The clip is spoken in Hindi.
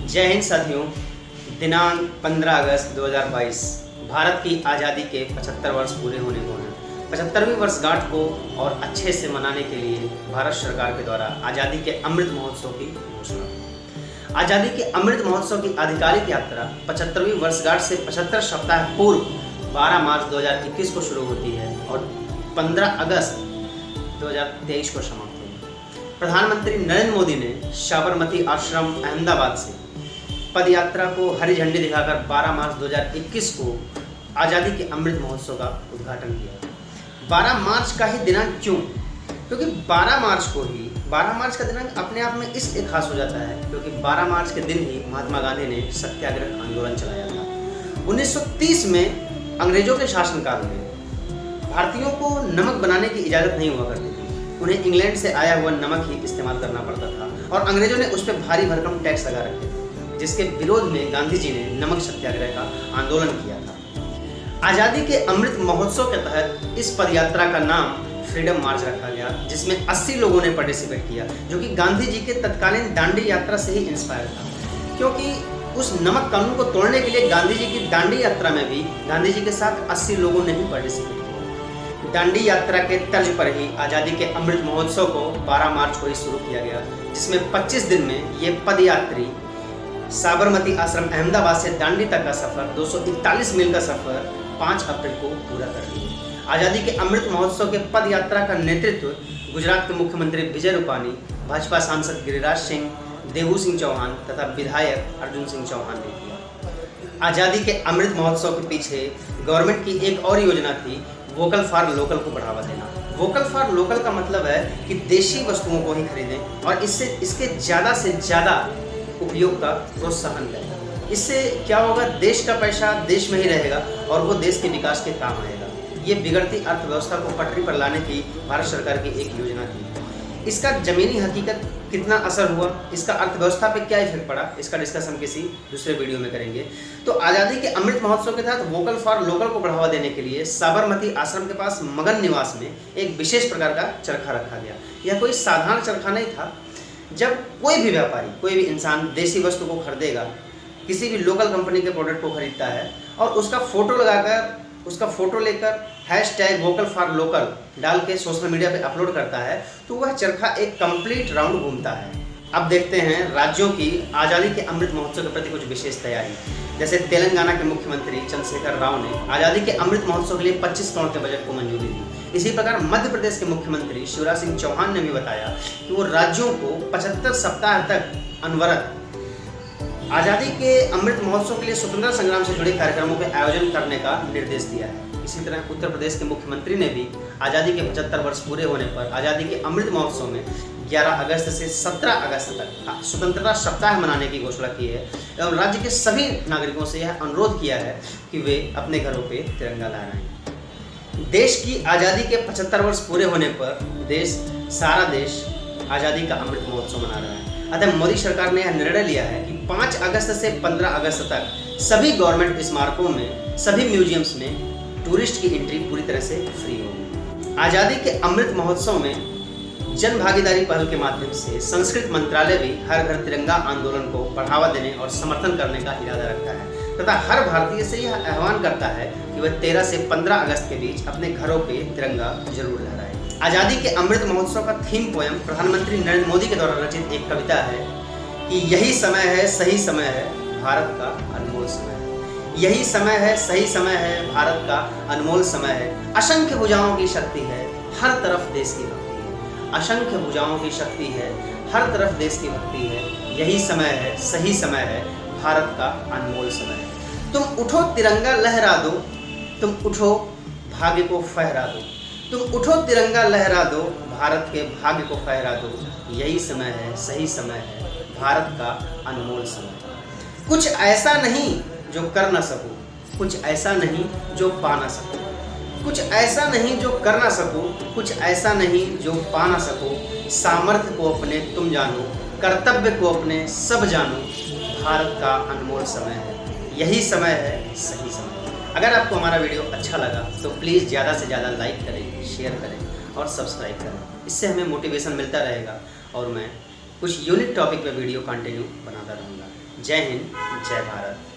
जय हिंद साथियों। दिनांक 15 अगस्त 2022 भारत की आज़ादी के 75 वर्ष पूरे होने को हैं। 75वीं वर्षगांठ को और अच्छे से मनाने के लिए भारत सरकार के द्वारा आज़ादी के अमृत महोत्सव की घोषणा। आज़ादी के अमृत महोत्सव की आधिकारिक यात्रा 75वीं वर्षगांठ से 75 सप्ताह पूर्व 12 मार्च 2021 को शुरू होती है और 15 अगस्त 2023 को समाप्त होगी। प्रधानमंत्री नरेंद्र मोदी ने साबरमती आश्रम अहमदाबाद से पद यात्रा को हरी झंडी दिखाकर 12 मार्च 2021 को आज़ादी के अमृत महोत्सव का उद्घाटन किया। 12 मार्च का ही दिनांक क्यों? क्योंकि 12 मार्च का दिनांक अपने आप में इसलिए खास हो जाता है क्योंकि 12 मार्च के दिन ही महात्मा गांधी ने सत्याग्रह आंदोलन चलाया था। 1930 में अंग्रेजों के शासनकाल में भारतीयों को नमक बनाने की इजाज़त नहीं हुआ करती थी। उन्हें इंग्लैंड से आया हुआ नमक ही इस्तेमाल करना पड़ता था और अंग्रेजों ने उस पर भारी भरकम टैक्स लगा रखे थे, जिसके विरोध में गांधी जी ने नमक सत्याग्रह का आंदोलन किया था। आज़ादी के अमृत महोत्सव के तहत इस पदयात्रा का नाम फ्रीडम मार्च रखा गया, जिसमें 80 लोगों ने पार्टिसिपेट किया, जो कि गांधी जी के तत्कालीन दांडी यात्रा से ही इंस्पायर था। क्योंकि उस नमक कानून को तोड़ने के लिए गांधी जी की दांडी यात्रा में भी गांधी जी के साथ 80 लोगों ने भी पार्टिसिपेट किया। दांडी यात्रा के तर्ज पर ही आज़ादी के अमृत महोत्सव को 12 मार्च को ही शुरू किया गया, जिसमें 25 दिन में ये पदयात्री साबरमती आश्रम अहमदाबाद से दांडी तक का सफर 241 मील का सफर 5 अप्रैल को पूरा कर लिए। आज़ादी के अमृत महोत्सव के पद यात्रा का नेतृत्व गुजरात के मुख्यमंत्री विजय रूपानी, भाजपा सांसद गिरिराज सिंह, देवू सिंह चौहान तथा विधायक अर्जुन सिंह चौहान ने किया। आज़ादी के अमृत महोत्सव के पीछे गवर्नमेंट की एक और योजना थी, वोकल फॉर लोकल को बढ़ावा देना। वोकल फॉर लोकल का मतलब है कि देशी वस्तुओं को ही खरीदें और इसके ज़्यादा से ज़्यादा उपयोग का प्रोत्साहन करें। इससे क्या होगा, देश का पैसा देश में ही रहेगा और वो देश के विकास के काम आएगा। ये बिगड़ती अर्थव्यवस्था को पटरी पर लाने की भारत सरकार की एक योजना थी। इसका जमीनी हकीकत कितना असर हुआ, इसका अर्थव्यवस्था पे क्या इफेक्ट पड़ा, इसका डिस्कस हम किसी दूसरे वीडियो में करेंगे। तो आज़ादी के अमृत महोत्सव के तहत वोकल फॉर लोकल को बढ़ावा देने के लिए साबरमती आश्रम के पास मगन निवास में एक विशेष प्रकार का चरखा रखा गया। यह कोई साधारण चरखा नहीं था। जब कोई भी व्यापारी, कोई भी इंसान देशी वस्तु को खरीदेगा, किसी भी लोकल कंपनी के प्रोडक्ट को खरीदता है और उसका फोटो लगाकर, उसका फोटो लेकर #वोकल फॉर लोकल डाल के सोशल मीडिया पे अपलोड करता है, तो वह चरखा एक कंप्लीट राउंड घूमता है। अब देखते हैं राज्यों की आज़ादी के अमृत महोत्सव के प्रति कुछ विशेष तैयारी। जैसे तेलंगाना के मुख्यमंत्री चंद्रशेखर राव ने आज़ादी के अमृत महोत्सव के लिए 25 करोड़ के बजट को मंजूरी दी। इसी प्रकार मध्य प्रदेश के मुख्यमंत्री शिवराज सिंह चौहान ने भी बताया कि वो राज्यों को 75 सप्ताह तक अनवरत आज़ादी के अमृत महोत्सव के लिए स्वतंत्रता संग्राम से जुड़े कार्यक्रमों के आयोजन करने का निर्देश दिया है। इसी तरह उत्तर प्रदेश के मुख्यमंत्री ने भी आज़ादी के 75 वर्ष पूरे होने पर आज़ादी के अमृत महोत्सव में 11 अगस्त से 17 अगस्त तक स्वतंत्रता सप्ताह मनाने की घोषणा की है एवं राज्य के सभी नागरिकों से यह अनुरोध किया है कि वे अपने घरों पर तिरंगा लहराएं। देश की आज़ादी के 75 वर्ष पूरे होने पर सारा देश आज़ादी का अमृत महोत्सव मना रहा है। अतः मोदी सरकार ने यह निर्णय लिया है कि 5 अगस्त से 15 अगस्त तक सभी गवर्नमेंट स्मारकों में, सभी म्यूजियम्स में टूरिस्ट की एंट्री पूरी तरह से फ्री होगी। आज़ादी के अमृत महोत्सव में जन भागीदारी पहल के माध्यम से संस्कृत मंत्रालय भी हर घर तिरंगा आंदोलन को बढ़ावा देने और समर्थन करने का इरादा रखता है तथा हर भारतीय से यह आह्वान करता है कि वह 13 से 15 अगस्त के बीच अपने घरों पे तिरंगा जरूर लहराए। आज़ादी के अमृत महोत्सव का थीम पोयम प्रधानमंत्री नरेंद्र मोदी के द्वारा रचित एक कविता है कि यही समय है, सही समय है, भारत का अनमोल समय है। यही समय है, सही समय है, भारत का अनमोल समय है। असंख्य भुजाओं की शक्ति है, हर तरफ देश की भक्ति है। असंख्य भुजाओं की शक्ति है, हर तरफ देश की भक्ति है। यही समय है, सही समय है, भारत का अनमोल समय है। तुम उठो तिरंगा लहरा दो, तुम उठो भाग्य को फहरा दो। तुम उठो तिरंगा लहरा दो, भारत के भाग्य को फहरा दो। यही समय है, सही समय है, भारत का अनमोल समय। कुछ ऐसा नहीं जो कर ना सकूं, कुछ ऐसा नहीं जो पा ना सकूं, कुछ ऐसा नहीं जो कर ना सकूं, कुछ ऐसा नहीं जो पा ना सकूं। सामर्थ्य को अपने तुम जानो, कर्तव्य को अपने सब जानो। भारत का अनमोल समय है, यही समय है, सही समय। अगर आपको हमारा वीडियो अच्छा लगा तो प्लीज़ ज़्यादा से ज़्यादा लाइक करें, शेयर करें और सब्सक्राइब करें। इससे हमें मोटिवेशन मिलता रहेगा और मैं कुछ यूनिक टॉपिक पर वीडियो कंटिन्यू बनाता रहूँगा। जय हिंद, जय भारत।